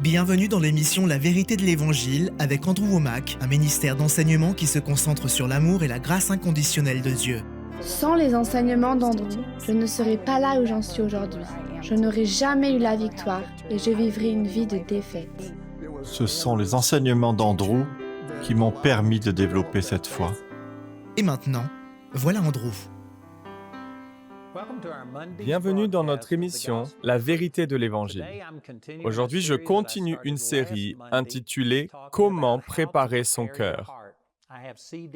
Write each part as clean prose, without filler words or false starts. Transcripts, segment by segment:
Bienvenue dans l'émission La vérité de l'Évangile avec Andrew Womack, un ministère d'enseignement qui se concentre sur l'amour et la grâce inconditionnelle de Dieu. Sans les enseignements d'Andrew, je ne serais pas là où j'en suis aujourd'hui. Je n'aurais jamais eu la victoire et je vivrais une vie de défaite. Ce sont les enseignements d'Andrew qui m'ont permis de développer cette foi. Et maintenant, voilà Andrew. Bienvenue dans notre émission La vérité de l'Évangile. Aujourd'hui, je continue une série intitulée Comment préparer son cœur.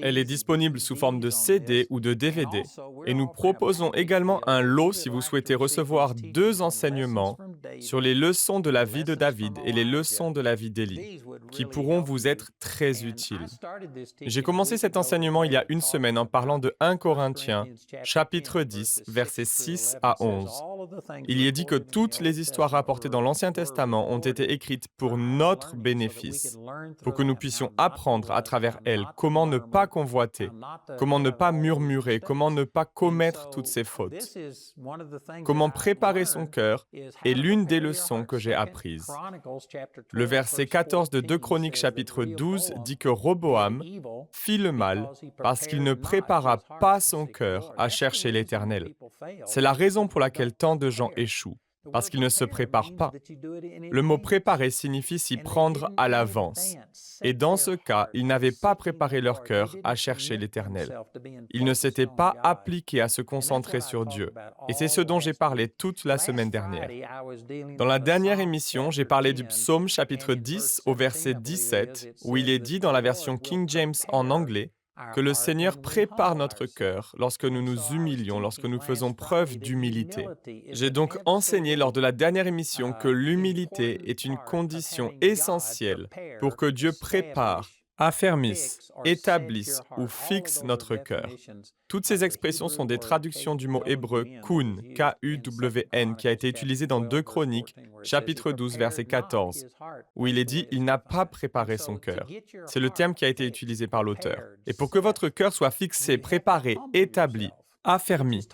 Elle est disponible sous forme de CD ou de DVD et nous proposons également un lot si vous souhaitez recevoir 2 enseignements sur les leçons de la vie de David et les leçons de la vie d'Élie, qui pourront vous être très utiles. J'ai commencé cet enseignement il y a une semaine en parlant de 1 Corinthiens, chapitre 10, versets 6 à 11. Il y est dit que toutes les histoires rapportées dans l'Ancien Testament ont été écrites pour notre bénéfice, pour que nous puissions apprendre à travers elles comment ne pas convoiter, comment ne pas murmurer, comment ne pas commettre toutes ces fautes. Comment préparer son cœur est l'une des leçons que j'ai apprises. Le verset 14 de 2 Chroniques chapitre 12 dit que Roboam fit le mal parce qu'il ne prépara pas son cœur à chercher l'Éternel. C'est la raison pour laquelle tant de gens échouent, parce qu'ils ne se préparent pas. Le mot « préparer » signifie s'y prendre à l'avance. Et dans ce cas, ils n'avaient pas préparé leur cœur à chercher l'Éternel. Ils ne s'étaient pas appliqués à se concentrer sur Dieu. Et c'est ce dont j'ai parlé toute la semaine dernière. Dans la dernière émission, j'ai parlé du psaume chapitre 10 au verset 17, où il est dit dans la version King James en anglais, que le Seigneur prépare notre cœur lorsque nous nous humilions, lorsque nous faisons preuve d'humilité. J'ai donc enseigné lors de la dernière émission que l'humilité est une condition essentielle pour que Dieu prépare, affermisse, établisse ou fixe notre cœur. Toutes ces expressions sont des traductions du mot hébreu kun, K-U-W-N, qui a été utilisé dans 2 Chroniques, chapitre 12, verset 14, où il est dit « Il n'a pas préparé son cœur ». C'est le terme qui a été utilisé par l'auteur. Et pour que votre cœur soit fixé, préparé, établi, affermi,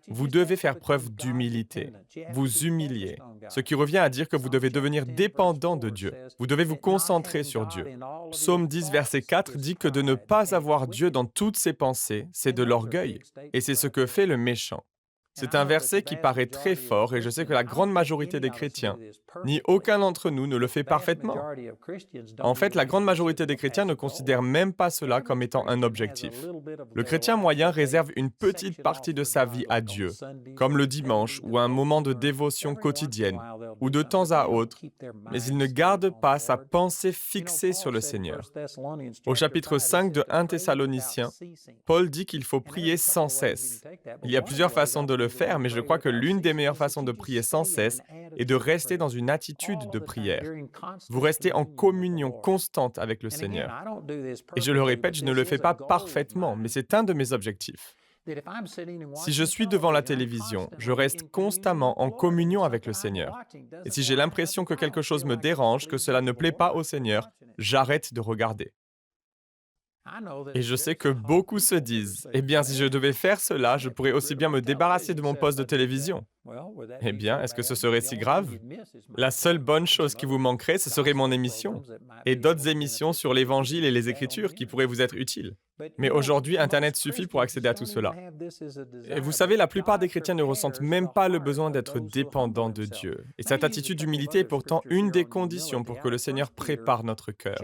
vous devez faire preuve d'humilité, vous humilier, ce qui revient à dire que vous devez devenir dépendant de Dieu. Vous devez vous concentrer sur Dieu. Psaume 10, verset 4 dit que de ne pas avoir Dieu dans toutes ses pensées, c'est de l'orgueil, et c'est ce que fait le méchant. C'est un verset qui paraît très fort et je sais que la grande majorité des chrétiens, ni aucun d'entre nous ne le fait parfaitement. En fait, la grande majorité des chrétiens ne considèrent même pas cela comme étant un objectif. Le chrétien moyen réserve une petite partie de sa vie à Dieu, comme le dimanche ou un moment de dévotion quotidienne, ou de temps à autre, mais il ne garde pas sa pensée fixée sur le Seigneur. Au chapitre 5 de 1 Thessaloniciens, Paul dit qu'il faut prier sans cesse. Il y a plusieurs façons de le faire, mais je crois que l'une des meilleures façons de prier sans cesse est de rester dans une attitude de prière. Vous restez en communion constante avec le Seigneur. Et je le répète, je ne le fais pas parfaitement, mais c'est un de mes objectifs. Si je suis devant la télévision, je reste constamment en communion avec le Seigneur. Et si j'ai l'impression que quelque chose me dérange, que cela ne plaît pas au Seigneur, j'arrête de regarder. Et je sais que beaucoup se disent, « Eh bien, si je devais faire cela, je pourrais aussi bien me débarrasser de mon poste de télévision. » Eh bien, est-ce que ce serait si grave? La seule bonne chose qui vous manquerait, ce serait mon émission, et d'autres émissions sur l'Évangile et les Écritures qui pourraient vous être utiles. Mais aujourd'hui, Internet suffit pour accéder à tout cela. Et vous savez, la plupart des chrétiens ne ressentent même pas le besoin d'être dépendants de Dieu. Et cette attitude d'humilité est pourtant une des conditions pour que le Seigneur prépare notre cœur.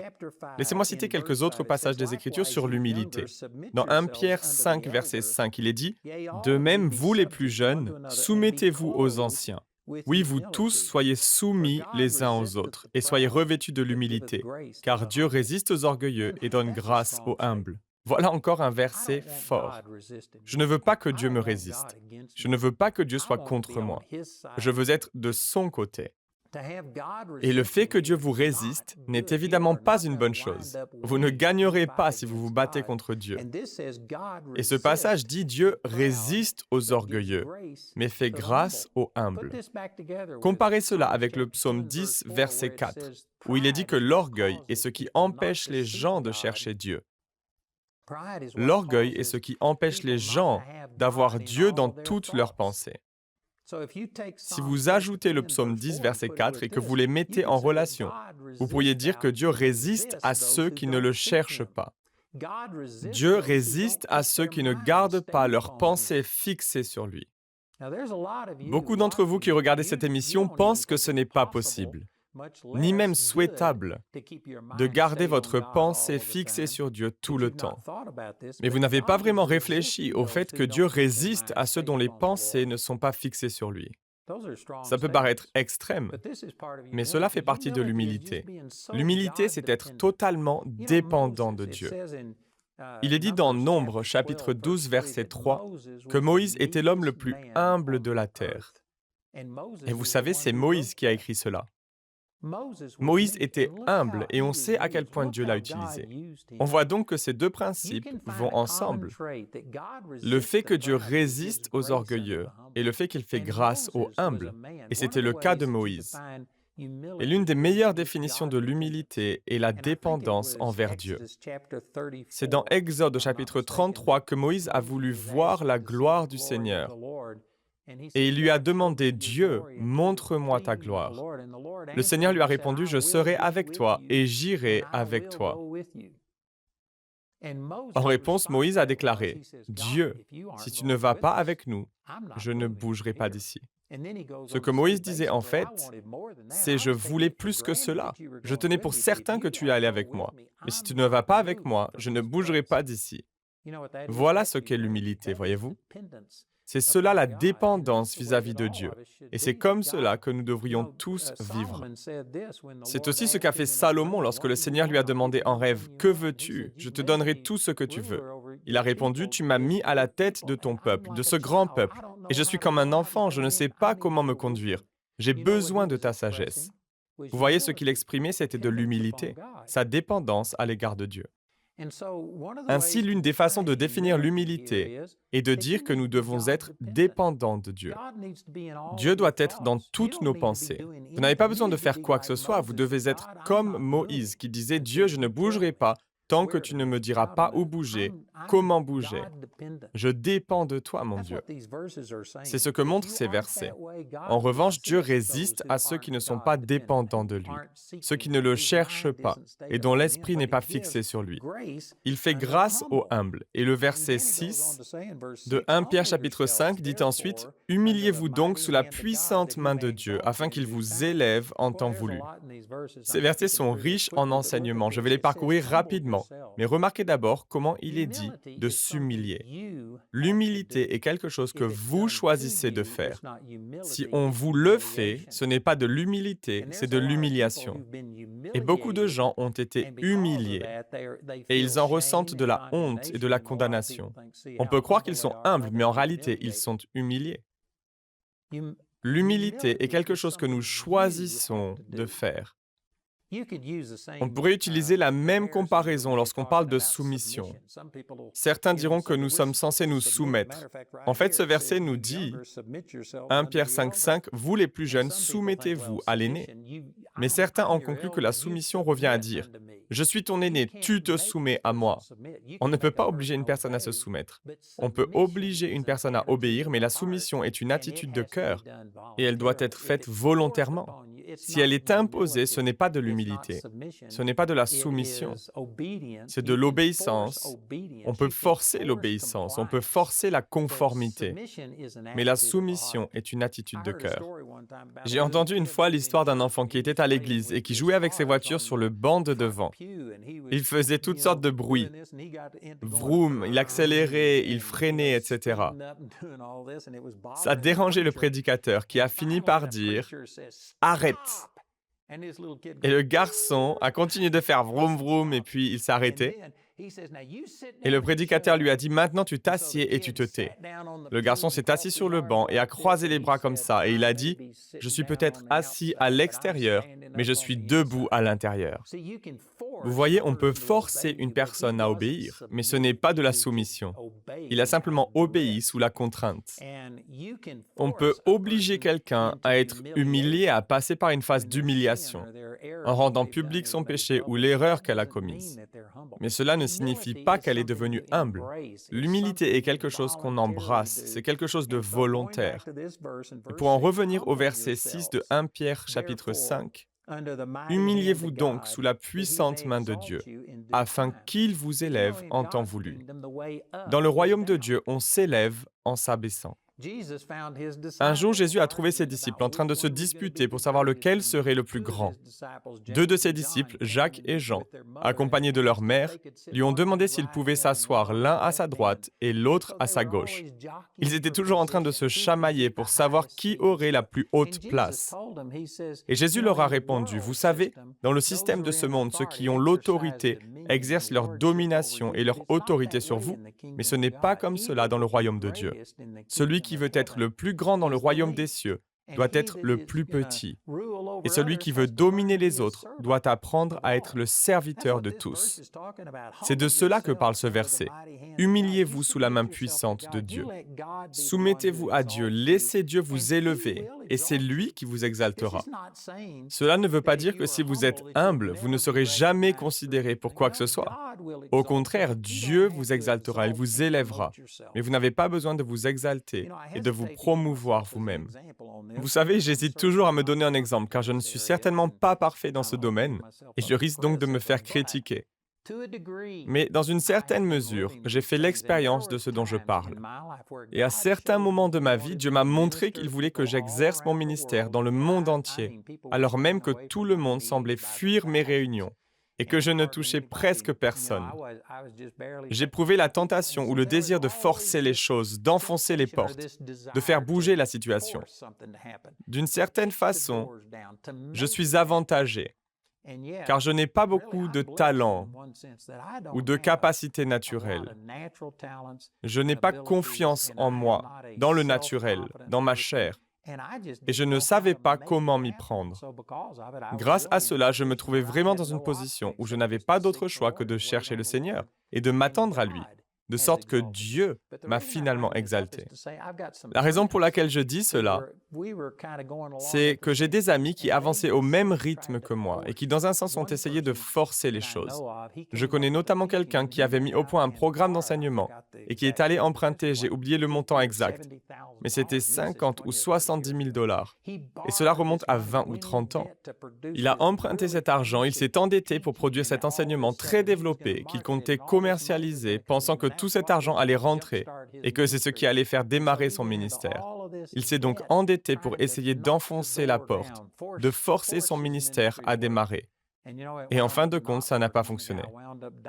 Laissez-moi citer quelques autres passages des Écritures sur l'humilité. Dans 1 Pierre 5, verset 5, il est dit « De même, vous les plus jeunes, soumettez-vous aux anciens. Oui, vous tous soyez soumis les uns aux autres et soyez revêtus de l'humilité, car Dieu résiste aux orgueilleux et donne grâce aux humbles. » Voilà encore un verset fort. Je ne veux pas que Dieu me résiste. Je ne veux pas que Dieu soit contre moi. Je veux être de son côté. Et le fait que Dieu vous résiste n'est évidemment pas une bonne chose. Vous ne gagnerez pas si vous vous battez contre Dieu. Et ce passage dit Dieu résiste aux orgueilleux, mais fait grâce aux humbles. Comparez cela avec le psaume 10, verset 4, où il est dit que l'orgueil est ce qui empêche les gens de chercher Dieu. L'orgueil est ce qui empêche les gens d'avoir Dieu dans toutes leurs pensées. Si vous ajoutez le psaume 10, verset 4, et que vous les mettez en relation, vous pourriez dire que Dieu résiste à ceux qui ne le cherchent pas. Dieu résiste à ceux qui ne gardent pas leurs pensées fixées sur lui. Beaucoup d'entre vous qui regardez cette émission pensent que ce n'est pas possible, ni même souhaitable, de garder votre pensée fixée sur Dieu tout le temps. Mais vous n'avez pas vraiment réfléchi au fait que Dieu résiste à ceux dont les pensées ne sont pas fixées sur lui. Ça peut paraître extrême, mais cela fait partie de l'humilité. L'humilité, c'est être totalement dépendant de Dieu. Il est dit dans Nombres, chapitre 12, verset 3, que Moïse était l'homme le plus humble de la terre. Et vous savez, c'est Moïse qui a écrit cela. Moïse était humble et on sait à quel point Dieu l'a utilisé. On voit donc que ces deux principes vont ensemble. Le fait que Dieu résiste aux orgueilleux et le fait qu'il fait grâce aux humbles. Et c'était le cas de Moïse. Et l'une des meilleures définitions de l'humilité est la dépendance envers Dieu. C'est dans Exode au chapitre 33 que Moïse a voulu voir la gloire du Seigneur. Et il lui a demandé, « Dieu, montre-moi ta gloire. » Le Seigneur lui a répondu, « Je serai avec toi et j'irai avec toi. » En réponse, Moïse a déclaré, « Dieu, si tu ne vas pas avec nous, je ne bougerai pas d'ici. » Ce que Moïse disait en fait, c'est « Je voulais plus que cela. Je tenais pour certain que tu allais avec moi. Mais si tu ne vas pas avec moi, je ne bougerai pas d'ici. » Voilà ce qu'est l'humilité, voyez-vous? C'est cela la dépendance vis-à-vis de Dieu. Et c'est comme cela que nous devrions tous vivre. C'est aussi ce qu'a fait Salomon lorsque le Seigneur lui a demandé en rêve, « Que veux-tu? Je te donnerai tout ce que tu veux. » Il a répondu, « Tu m'as mis à la tête de ton peuple, de ce grand peuple. Et je suis comme un enfant, je ne sais pas comment me conduire. J'ai besoin de ta sagesse. » Vous voyez, ce qu'il exprimait, c'était de l'humilité, sa dépendance à l'égard de Dieu. Ainsi, l'une des façons de définir l'humilité est de dire que nous devons être dépendants de Dieu. Dieu doit être dans toutes nos pensées. Vous n'avez pas besoin de faire quoi que ce soit, vous devez être comme Moïse qui disait « Dieu, je ne bougerai pas tant que tu ne me diras pas où bouger, comment bouger. Je dépends de toi, mon Dieu. » C'est ce que montrent ces versets. En revanche, Dieu résiste à ceux qui ne sont pas dépendants de lui, ceux qui ne le cherchent pas et dont l'esprit n'est pas fixé sur lui. Il fait grâce aux humbles. Et le verset 6 de 1 Pierre chapitre 5 dit ensuite « Humiliez-vous donc sous la puissante main de Dieu, afin qu'il vous élève en temps voulu. » Ces versets sont riches en enseignements. Je vais les parcourir rapidement. Mais remarquez d'abord comment il est dit de s'humilier. L'humilité est quelque chose que vous choisissez de faire. Si on vous le fait, ce n'est pas de l'humilité, c'est de l'humiliation. Et beaucoup de gens ont été humiliés et ils en ressentent de la honte et de la condamnation. On peut croire qu'ils sont humbles, mais en réalité, ils sont humiliés. L'humilité est quelque chose que nous choisissons de faire. On pourrait utiliser la même comparaison lorsqu'on parle de soumission. Certains diront que nous sommes censés nous soumettre. En fait, ce verset nous dit, 1 Pierre 5,5, « Vous les plus jeunes, soumettez-vous à l'aîné. » Mais certains en concluent que la soumission revient à dire, « Je suis ton aîné, tu te soumets à moi. » On ne peut pas obliger une personne à se soumettre. On peut obliger une personne à obéir, mais la soumission est une attitude de cœur et elle doit être faite volontairement. Si elle est imposée, ce n'est pas de l'humilité, ce n'est pas de la soumission, c'est de l'obéissance. On peut forcer l'obéissance, on peut forcer la conformité, mais la soumission est une attitude de cœur. J'ai entendu une fois l'histoire d'un enfant qui était à l'église et qui jouait avec ses voitures sur le banc de devant. Il faisait toutes sortes de bruits. Vroom, il accélérait, il freinait, etc. Ça dérangeait le prédicateur qui a fini par dire « Arrête !» Et le garçon a continué de faire vroom vroom et puis il s'est arrêté. Et le prédicateur lui a dit « Maintenant tu t'assieds et tu te tais. » Le garçon s'est assis sur le banc et a croisé les bras comme ça et il a dit « Je suis peut-être assis à l'extérieur, mais je suis debout à l'intérieur. » Vous voyez, on peut forcer une personne à obéir, mais ce n'est pas de la soumission. Il a simplement obéi sous la contrainte. On peut obliger quelqu'un à être humilié, à passer par une phase d'humiliation, en rendant public son péché ou l'erreur qu'elle a commise. Mais cela ne signifie pas qu'elle est devenue humble. L'humilité est quelque chose qu'on embrasse, c'est quelque chose de volontaire. Et pour en revenir au verset 6 de 1 Pierre chapitre 5, « Humiliez-vous donc sous la puissante main de Dieu, afin qu'il vous élève en temps voulu. » Dans le royaume de Dieu, on s'élève en s'abaissant. Un jour, Jésus a trouvé ses disciples en train de se disputer pour savoir lequel serait le plus grand. Deux de ses disciples, Jacques et Jean, accompagnés de leur mère, lui ont demandé s'ils pouvaient s'asseoir l'un à sa droite et l'autre à sa gauche. Ils étaient toujours en train de se chamailler pour savoir qui aurait la plus haute place. Et Jésus leur a répondu, « Vous savez, dans le système de ce monde, ceux qui ont l'autorité exercent leur domination et leur autorité sur vous, mais ce n'est pas comme cela dans le royaume de Dieu. Celui qui veut être le plus grand dans le royaume des cieux doit être le plus petit. Et celui qui veut dominer les autres doit apprendre à être le serviteur de tous. » C'est de cela que parle ce verset. Humiliez-vous sous la main puissante de Dieu. Soumettez-vous à Dieu, laissez Dieu vous élever, et c'est lui qui vous exaltera. Cela ne veut pas dire que si vous êtes humble, vous ne serez jamais considéré pour quoi que ce soit. Au contraire, Dieu vous exaltera, il vous élèvera. Mais vous n'avez pas besoin de vous exalter et de vous promouvoir vous-même. Vous savez, j'hésite toujours à me donner un exemple, car je ne suis certainement pas parfait dans ce domaine, et je risque donc de me faire critiquer. Mais dans une certaine mesure, j'ai fait l'expérience de ce dont je parle. Et à certains moments de ma vie, Dieu m'a montré qu'il voulait que j'exerce mon ministère dans le monde entier, alors même que tout le monde semblait fuir mes réunions et que je ne touchais presque personne. J'éprouvais la tentation ou le désir de forcer les choses, d'enfoncer les portes, de faire bouger la situation. D'une certaine façon, je suis avantagé, car je n'ai pas beaucoup de talent ou de capacités naturelles. Je n'ai pas confiance en moi, dans le naturel, dans ma chair, et je ne savais pas comment m'y prendre. Grâce à cela, je me trouvais vraiment dans une position où je n'avais pas d'autre choix que de chercher le Seigneur et de m'attendre à lui, de sorte que Dieu m'a finalement exalté. La raison pour laquelle je dis cela, c'est que j'ai des amis qui avançaient au même rythme que moi et qui, dans un sens, ont essayé de forcer les choses. Je connais notamment quelqu'un qui avait mis au point un programme d'enseignement et qui est allé emprunter, j'ai oublié le montant exact, mais c'était 50 ou 70 000 $. Et cela remonte à 20 ou 30 ans. Il a emprunté cet argent, il s'est endetté pour produire cet enseignement très développé qu'il comptait commercialiser, pensant que tout cet argent allait rentrer et que c'est ce qui allait faire démarrer son ministère. Il s'est donc endetté pour essayer d'enfoncer la porte, de forcer son ministère à démarrer. Et en fin de compte, ça n'a pas fonctionné.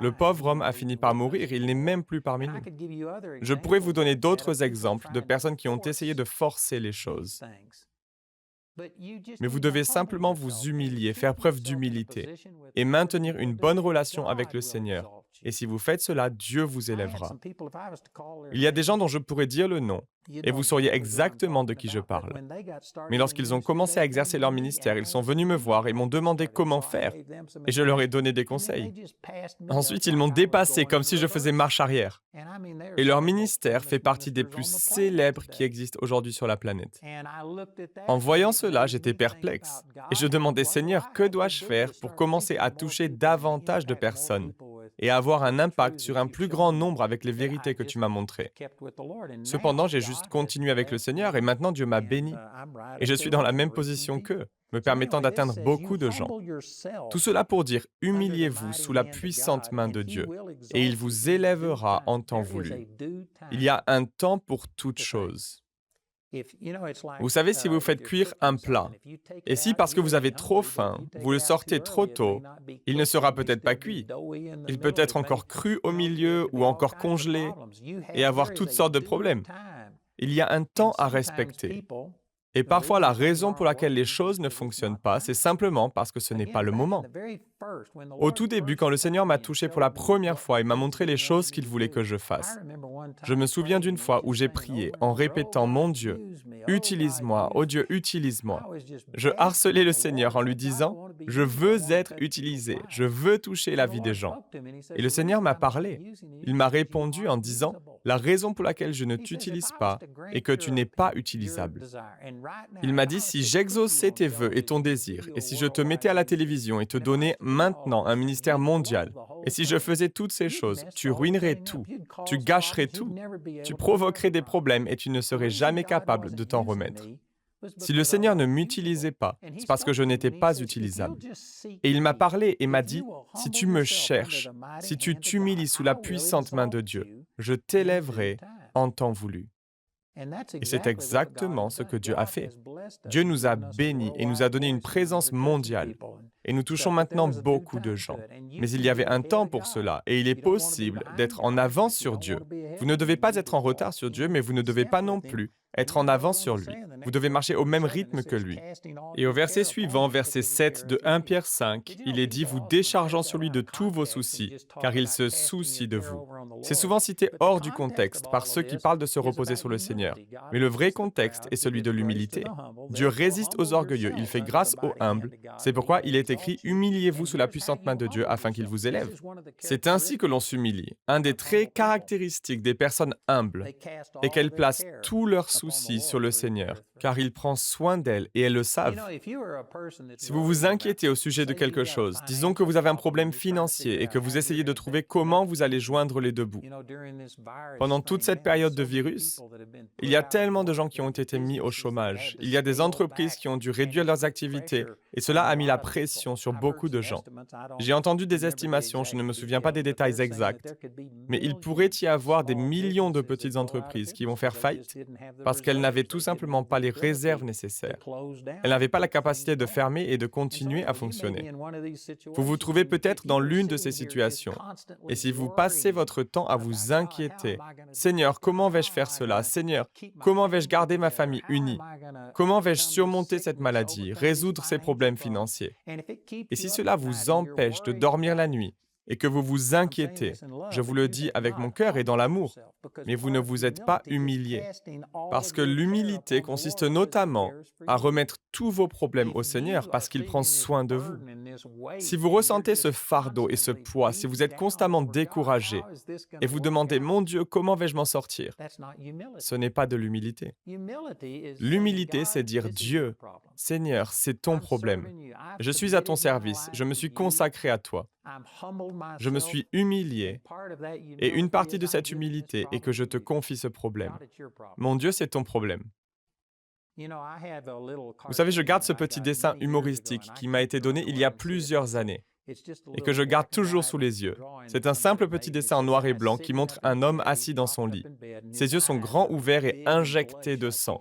Le pauvre homme a fini par mourir, il n'est même plus parmi nous. Je pourrais vous donner d'autres exemples de personnes qui ont essayé de forcer les choses. Mais vous devez simplement vous humilier, faire preuve d'humilité et maintenir une bonne relation avec le Seigneur. Et si vous faites cela, Dieu vous élèvera. Il y a des gens dont je pourrais dire le nom, et vous sauriez exactement de qui je parle. Mais lorsqu'ils ont commencé à exercer leur ministère, ils sont venus me voir et m'ont demandé comment faire, et je leur ai donné des conseils. Ensuite, ils m'ont dépassé comme si je faisais marche arrière. Et leur ministère fait partie des plus célèbres qui existent aujourd'hui sur la planète. En voyant cela, j'étais perplexe, et je demandais, Seigneur, que dois-je faire pour commencer à toucher davantage de personnes et avoir un impact sur un plus grand nombre avec les vérités que tu m'as montrées. Cependant, j'ai juste continué avec le Seigneur et maintenant Dieu m'a béni. Et je suis dans la même position qu'eux, me permettant d'atteindre beaucoup de gens. Tout cela pour dire, humiliez-vous sous la puissante main de Dieu et il vous élèvera en temps voulu. Il y a un temps pour toute chose. Vous savez, si vous faites cuire un plat, et si parce que vous avez trop faim, vous le sortez trop tôt, il ne sera peut-être pas cuit. Il peut être encore cru au milieu ou encore congelé et avoir toutes sortes de problèmes. Il y a un temps à respecter. Et parfois, la raison pour laquelle les choses ne fonctionnent pas, c'est simplement parce que ce n'est pas le moment. Au tout début, quand le Seigneur m'a touché pour la première fois et m'a montré les choses qu'il voulait que je fasse, je me souviens d'une fois où j'ai prié en répétant « Mon Dieu, utilise-moi, oh Dieu, utilise-moi ». Je harcelais le Seigneur en lui disant Je veux être utilisé. Je veux toucher la vie des gens. Et le Seigneur m'a parlé. Il m'a répondu en disant, la raison pour laquelle je ne t'utilise pas est que tu n'es pas utilisable. Il m'a dit, si j'exauçais tes vœux et ton désir, et si je te mettais à la télévision et te donnais maintenant un ministère mondial, et si je faisais toutes ces choses, tu ruinerais tout, tu gâcherais tout, tu provoquerais des problèmes et tu ne serais jamais capable de t'en remettre. Si le Seigneur ne m'utilisait pas, c'est parce que je n'étais pas utilisable. Et il m'a parlé et m'a dit, si tu me cherches, si tu t'humilies sous la puissante main de Dieu, je t'élèverai en temps voulu. Et c'est exactement ce que Dieu a fait. Dieu nous a bénis et nous a donné une présence mondiale. Et nous touchons maintenant beaucoup de gens. Mais il y avait un temps pour cela, et il est possible d'être en avance sur Dieu. Vous ne devez pas être en retard sur Dieu, mais vous ne devez pas non plus être en avance sur lui. Vous devez marcher au même rythme que lui. Et au verset suivant, verset 7 de 1 Pierre 5, il est dit « Vous déchargeant sur lui de tous vos soucis, car il se soucie de vous ». C'est souvent cité hors du contexte par ceux qui parlent de se reposer sur le Seigneur. Mais le vrai contexte est celui de l'humilité. Dieu résiste aux orgueilleux, il fait grâce aux humbles. C'est pourquoi il est écrit « Humiliez-vous sous la puissante main de Dieu afin qu'il vous élève ». C'est ainsi que l'on s'humilie. Un des traits caractéristiques des personnes humbles est qu'elles placent tous leurs soucis sur le Seigneur, car il prend soin d'elles et elles le savent. Si vous vous inquiétez au sujet de quelque chose, disons que vous avez un problème financier et que vous essayez de trouver comment vous allez joindre les deux bouts. Pendant toute cette période de virus, il y a tellement de gens qui ont été mis au chômage. Il y a des entreprises qui ont dû réduire leurs activités et cela a mis la pression sur beaucoup de gens. J'ai entendu des estimations, je ne me souviens pas des détails exacts, mais il pourrait y avoir des millions de petites entreprises qui vont faire faillite parce qu'elles n'avaient tout simplement pas les réserves nécessaires. Elles n'avaient pas la capacité de fermer et de continuer à fonctionner. Vous vous trouvez peut-être dans l'une de ces situations. Et si vous passez votre temps à vous inquiéter, « Seigneur, comment vais-je faire cela? Seigneur, comment vais-je garder ma famille unie? Comment vais-je surmonter cette maladie, résoudre ces problèmes financiers? » Et si cela vous empêche de dormir la nuit, et que vous vous inquiétez, je vous le dis avec mon cœur et dans l'amour, mais vous ne vous êtes pas humilié. Parce que l'humilité consiste notamment à remettre tous vos problèmes au Seigneur parce qu'il prend soin de vous. Si vous ressentez ce fardeau et ce poids, si vous êtes constamment découragé et vous demandez « Mon Dieu, comment vais-je m'en sortir ?» Ce n'est pas de l'humilité. L'humilité, c'est dire « Dieu, Seigneur, c'est ton problème. Je suis à ton service, je me suis consacré à toi. Je me suis humilié et une partie de cette humilité est que je te confie ce problème. Mon Dieu, c'est ton problème. » Vous savez, je garde ce petit dessin humoristique qui m'a été donné il y a plusieurs années et que je garde toujours sous les yeux. C'est un simple petit dessin en noir et blanc qui montre un homme assis dans son lit. Ses yeux sont grands ouverts et injectés de sang.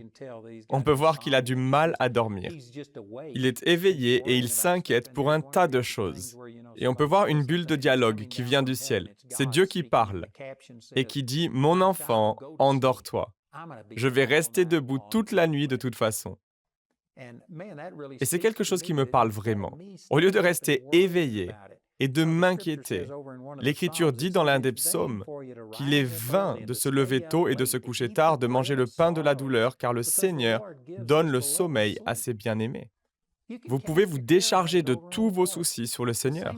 On peut voir qu'il a du mal à dormir. Il est éveillé et il s'inquiète pour un tas de choses. Et on peut voir une bulle de dialogue qui vient du ciel. C'est Dieu qui parle et qui dit « Mon enfant, endors-toi. Je vais rester debout toute la nuit de toute façon. » Et c'est quelque chose qui me parle vraiment. Au lieu de rester éveillé et de m'inquiéter, l'Écriture dit dans l'un des psaumes qu'il est vain de se lever tôt et de se coucher tard, de manger le pain de la douleur, car le Seigneur donne le sommeil à ses bien-aimés. Vous pouvez vous décharger de tous vos soucis sur le Seigneur.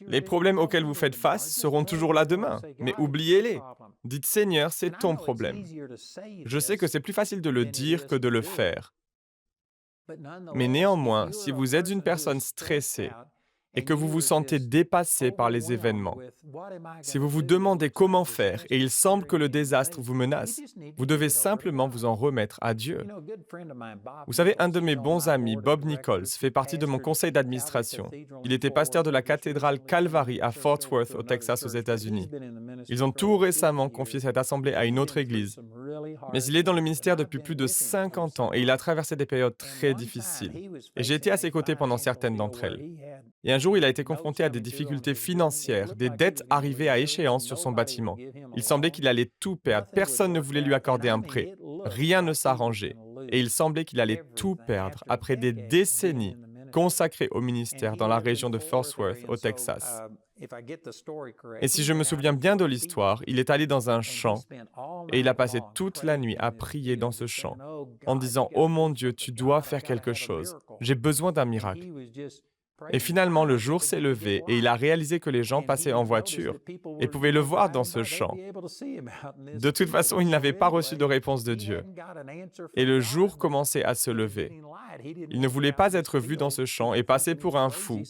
Les problèmes auxquels vous faites face seront toujours là demain, mais oubliez-les. Dites « Seigneur, c'est ton problème. » Je sais que c'est plus facile de le dire que de le faire. Mais néanmoins, si vous êtes une personne stressée et que vous vous sentez dépassé par les événements, si vous vous demandez comment faire et il semble que le désastre vous menace, vous devez simplement vous en remettre à Dieu. Vous savez, un de mes bons amis, Bob Nichols, fait partie de mon conseil d'administration. Il était pasteur de la cathédrale Calvary à Fort Worth, au Texas, aux États-Unis. Ils ont tout récemment confié cette assemblée à une autre église. Mais il est dans le ministère depuis plus de 50 ans et il a traversé des périodes très difficiles. Et j'ai été à ses côtés pendant certaines d'entre elles. Et un jour, il a été confronté à des difficultés financières, des dettes arrivées à échéance sur son bâtiment. Il semblait qu'il allait tout perdre. Personne ne voulait lui accorder un prêt. Rien ne s'arrangeait. Et il semblait qu'il allait tout perdre après des décennies consacrées au ministère dans la région de Fort Worth, au Texas. Et si je me souviens bien de l'histoire, il est allé dans un champ et il a passé toute la nuit à prier dans ce champ en disant « Oh mon Dieu, tu dois faire quelque chose. J'ai besoin d'un miracle. » Et finalement, le jour s'est levé et il a réalisé que les gens passaient en voiture et pouvaient le voir dans ce chant. De toute façon, il n'avait pas reçu de réponse de Dieu. Et le jour commençait à se lever. Il ne voulait pas être vu dans ce champ et passer pour un fou.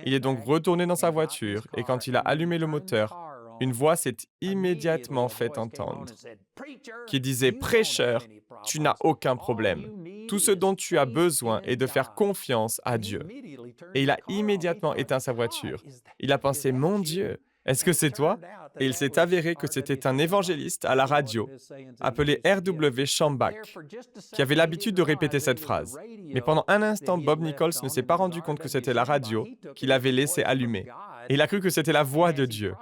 Il est donc retourné dans sa voiture et quand il a allumé le moteur, une voix s'est immédiatement fait entendre qui disait « Prêcheur, tu n'as aucun problème. Tout ce dont tu as besoin est de faire confiance à Dieu. » Et il a immédiatement éteint sa voiture. Il a pensé « Mon Dieu, est-ce que c'est toi ?» Et il s'est avéré que c'était un évangéliste à la radio, appelé R.W. Schambach, qui avait l'habitude de répéter cette phrase. Mais pendant un instant, Bob Nichols ne s'est pas rendu compte que c'était la radio qu'il avait laissé allumer. Et il a cru que c'était la voix de Dieu.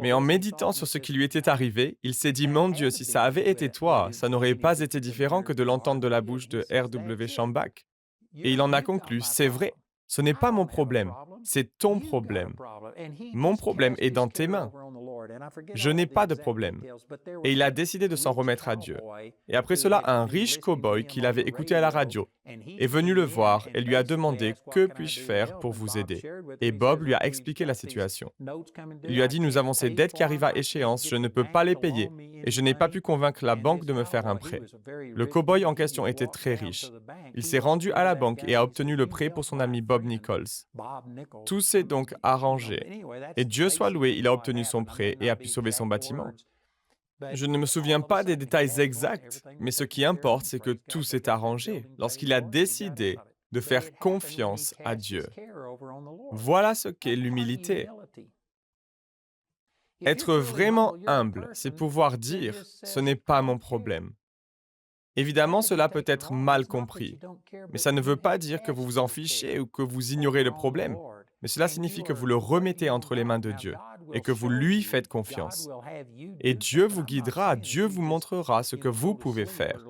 Mais en méditant sur ce qui lui était arrivé, il s'est dit « Mon Dieu, si ça avait été toi, ça n'aurait pas été différent que de l'entendre de la bouche de R.W. Schambach. » Et il en a conclu « C'est vrai, ce n'est pas mon problème, c'est ton problème. Mon problème est dans tes mains. Je n'ai pas de problème. » Et il a décidé de s'en remettre à Dieu. Et après cela, un riche cow-boy qu'il avait écouté à la radio est venu le voir et lui a demandé « Que puis-je faire pour vous aider ?» Et Bob lui a expliqué la situation. Il lui a dit « Nous avons ces dettes qui arrivent à échéance, je ne peux pas les payer et je n'ai pas pu convaincre la banque de me faire un prêt. » Le cow-boy en question était très riche. Il s'est rendu à la banque et a obtenu le prêt pour son ami Bob Nichols. Tout s'est donc arrangé. Et Dieu soit loué, il a obtenu son prêt et a pu sauver son bâtiment. Je ne me souviens pas des détails exacts, mais ce qui importe, c'est que tout s'est arrangé lorsqu'il a décidé de faire confiance à Dieu. Voilà ce qu'est l'humilité. Être vraiment humble, c'est pouvoir dire « ce n'est pas mon problème ». Évidemment, cela peut être mal compris, mais ça ne veut pas dire que vous vous en fichez ou que vous ignorez le problème, mais cela signifie que vous le remettez entre les mains de Dieu et que vous lui faites confiance. Et Dieu vous guidera, Dieu vous montrera ce que vous pouvez faire.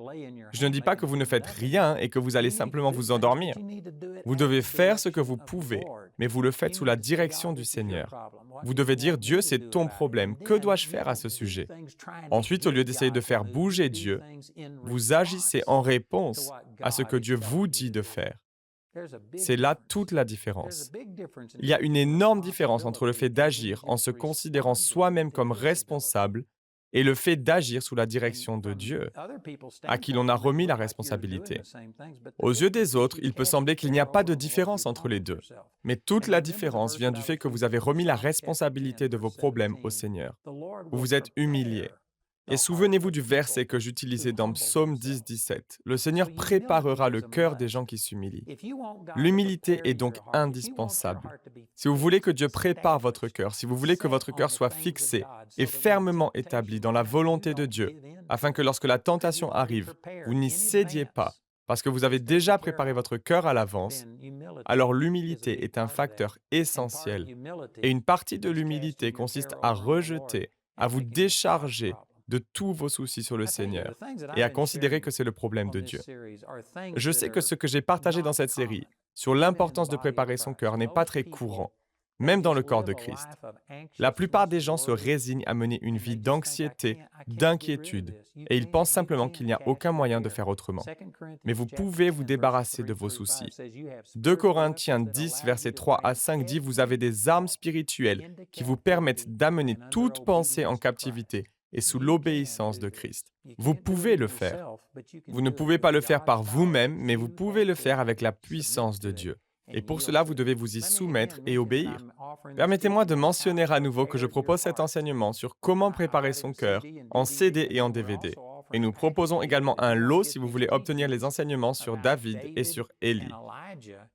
Je ne dis pas que vous ne faites rien et que vous allez simplement vous endormir. Vous devez faire ce que vous pouvez, mais vous le faites sous la direction du Seigneur. Vous devez dire « Dieu, c'est ton problème, que dois-je faire à ce sujet ?» Ensuite, au lieu d'essayer de faire bouger Dieu, vous agissez en réponse à ce que Dieu vous dit de faire. C'est là toute la différence. Il y a une énorme différence entre le fait d'agir en se considérant soi-même comme responsable et le fait d'agir sous la direction de Dieu, à qui l'on a remis la responsabilité. Aux yeux des autres, il peut sembler qu'il n'y a pas de différence entre les deux. Mais toute la différence vient du fait que vous avez remis la responsabilité de vos problèmes au Seigneur. Vous vous êtes humilié. Et souvenez-vous du verset que j'utilisais dans Psaume 10, 17. « Le Seigneur préparera le cœur des gens qui s'humilient. » L'humilité est donc indispensable. Si vous voulez que Dieu prépare votre cœur, si vous voulez que votre cœur soit fixé et fermement établi dans la volonté de Dieu, afin que lorsque la tentation arrive, vous n'y cédiez pas, parce que vous avez déjà préparé votre cœur à l'avance, alors l'humilité est un facteur essentiel. Et une partie de l'humilité consiste à rejeter, à vous décharger de tous vos soucis sur le Seigneur et à considérer que c'est le problème de Dieu. Je sais que ce que j'ai partagé dans cette série sur l'importance de préparer son cœur n'est pas très courant, même dans le corps de Christ. La plupart des gens se résignent à mener une vie d'anxiété, d'inquiétude, et ils pensent simplement qu'il n'y a aucun moyen de faire autrement. Mais vous pouvez vous débarrasser de vos soucis. 2 Corinthiens 10, versets 3 à 5 dit « Vous avez des armes spirituelles qui vous permettent d'amener toute pensée en captivité et sous l'obéissance de Christ. » Vous pouvez le faire. Vous ne pouvez pas le faire par vous-même, mais vous pouvez le faire avec la puissance de Dieu. Et pour cela, vous devez vous y soumettre et obéir. Permettez-moi de mentionner à nouveau que je propose cet enseignement sur comment préparer son cœur en CD et en DVD. Et nous proposons également un lot si vous voulez obtenir les enseignements sur David et sur Élie.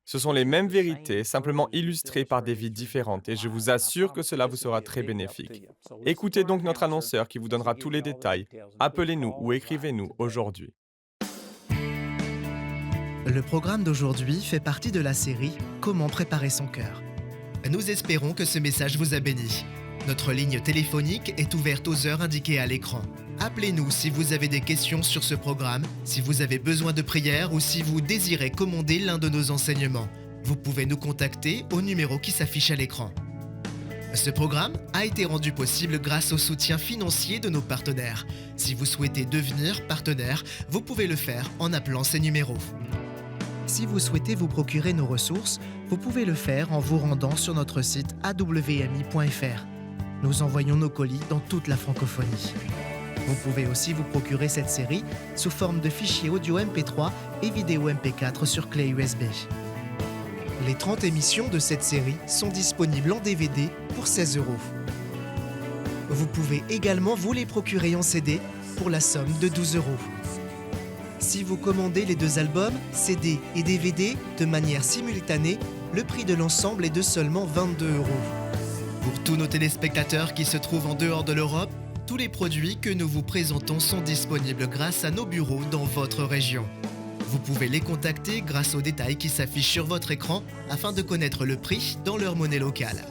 Ce sont les mêmes vérités, simplement illustrées par des vies différentes, et je vous assure que cela vous sera très bénéfique. Écoutez donc notre annonceur qui vous donnera tous les détails. Appelez-nous ou écrivez-nous aujourd'hui. Le programme d'aujourd'hui fait partie de la série « Comment préparer son cœur ». Nous espérons que ce message vous a béni. Notre ligne téléphonique est ouverte aux heures indiquées à l'écran. Appelez-nous si vous avez des questions sur ce programme, si vous avez besoin de prière ou si vous désirez commander l'un de nos enseignements. Vous pouvez nous contacter au numéro qui s'affiche à l'écran. Ce programme a été rendu possible grâce au soutien financier de nos partenaires. Si vous souhaitez devenir partenaire, vous pouvez le faire en appelant ces numéros. Si vous souhaitez vous procurer nos ressources, vous pouvez le faire en vous rendant sur notre site awmi.fr. Nous envoyons nos colis dans toute la francophonie. Vous pouvez aussi vous procurer cette série sous forme de fichiers audio MP3 et vidéo MP4 sur clé USB. Les 30 émissions de cette série sont disponibles en DVD pour 16 €. Vous pouvez également vous les procurer en CD pour la somme de 12 €. Si vous commandez les 2 albums, CD et DVD, de manière simultanée, le prix de l'ensemble est de seulement 22 €. Pour tous nos téléspectateurs qui se trouvent en dehors de l'Europe, tous les produits que nous vous présentons sont disponibles grâce à nos bureaux dans votre région. Vous pouvez les contacter grâce aux détails qui s'affichent sur votre écran afin de connaître le prix dans leur monnaie locale.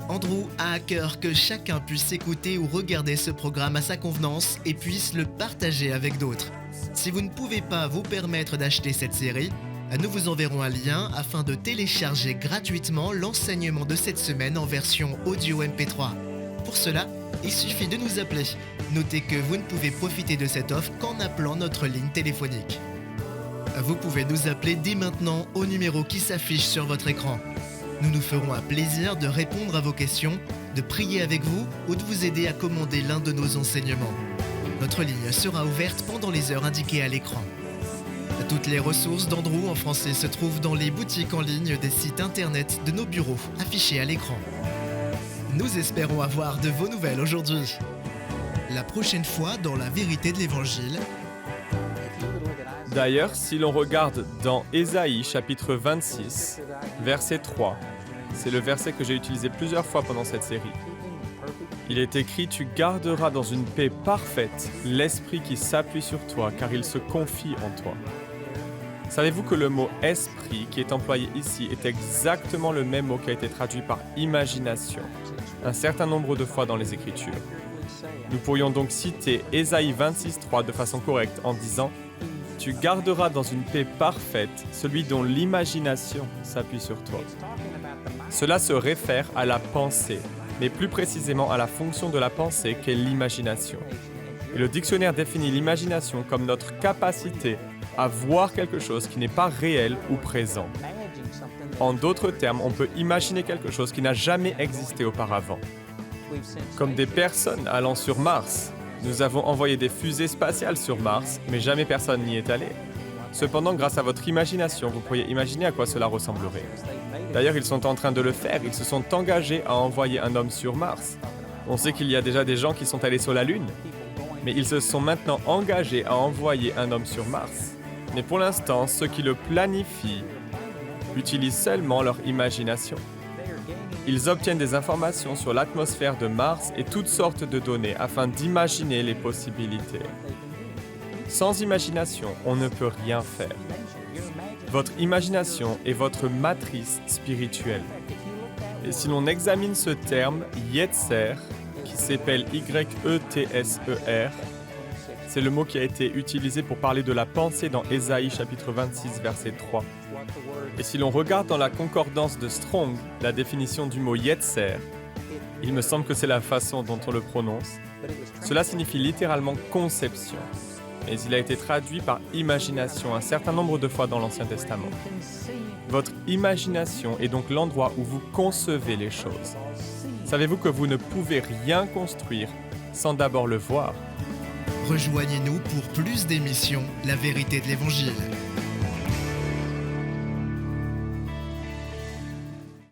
Andrew a à cœur que chacun puisse écouter ou regarder ce programme à sa convenance et puisse le partager avec d'autres. Si vous ne pouvez pas vous permettre d'acheter cette série, nous vous enverrons un lien afin de télécharger gratuitement l'enseignement de cette semaine en version audio MP3. Pour cela, il suffit de nous appeler. Notez que vous ne pouvez profiter de cette offre qu'en appelant notre ligne téléphonique. Vous pouvez nous appeler dès maintenant au numéro qui s'affiche sur votre écran. Nous nous ferons un plaisir de répondre à vos questions, de prier avec vous ou de vous aider à commander l'un de nos enseignements. Notre ligne sera ouverte pendant les heures indiquées à l'écran. Toutes les ressources d'Andrew en français se trouvent dans les boutiques en ligne des sites internet de nos bureaux affichés à l'écran. Nous espérons avoir de vos nouvelles aujourd'hui. La prochaine fois dans la vérité de l'Évangile. D'ailleurs, si l'on regarde dans Ésaïe chapitre 26, verset 3, c'est le verset que j'ai utilisé plusieurs fois pendant cette série. Il est écrit « Tu garderas dans une paix parfaite l'esprit qui s'appuie sur toi, car il se confie en toi. » Savez-vous que le mot « esprit » qui est employé ici est exactement le même mot qui a été traduit par « imagination » un certain nombre de fois dans les Écritures. Nous pourrions donc citer Ésaïe 26.3 de façon correcte en disant « Tu garderas dans une paix parfaite celui dont l'imagination s'appuie sur toi. » Cela se réfère à la pensée, mais plus précisément à la fonction de la pensée qu'est l'imagination. Et le dictionnaire définit l'imagination comme notre capacité à voir quelque chose qui n'est pas réel ou présent. En d'autres termes, on peut imaginer quelque chose qui n'a jamais existé auparavant. Comme des personnes allant sur Mars. Nous avons envoyé des fusées spatiales sur Mars, mais jamais personne n'y est allé. Cependant, grâce à votre imagination, vous pourriez imaginer à quoi cela ressemblerait. D'ailleurs, ils sont en train de le faire. Ils se sont engagés à envoyer un homme sur Mars. On sait qu'il y a déjà des gens qui sont allés sur la Lune, mais ils se sont maintenant engagés à envoyer un homme sur Mars. Mais pour l'instant, ceux qui le planifient utilisent seulement leur imagination. Ils obtiennent des informations sur l'atmosphère de Mars et toutes sortes de données afin d'imaginer les possibilités. Sans imagination, on ne peut rien faire. Votre imagination est votre matrice spirituelle. Et si l'on examine ce terme « Yetzer », qui s'appelle Y-E-T-S-E-R, c'est le mot qui a été utilisé pour parler de la pensée dans Ésaïe chapitre 26, verset 3. Et si l'on regarde dans la concordance de Strong, la définition du mot Yetzer, il me semble que c'est la façon dont on le prononce, cela signifie littéralement conception. Mais il a été traduit par imagination un certain nombre de fois dans l'Ancien Testament. Votre imagination est donc l'endroit où vous concevez les choses. Savez-vous que vous ne pouvez rien construire sans d'abord le voir? Rejoignez-nous pour plus d'émissions La vérité de l'Évangile.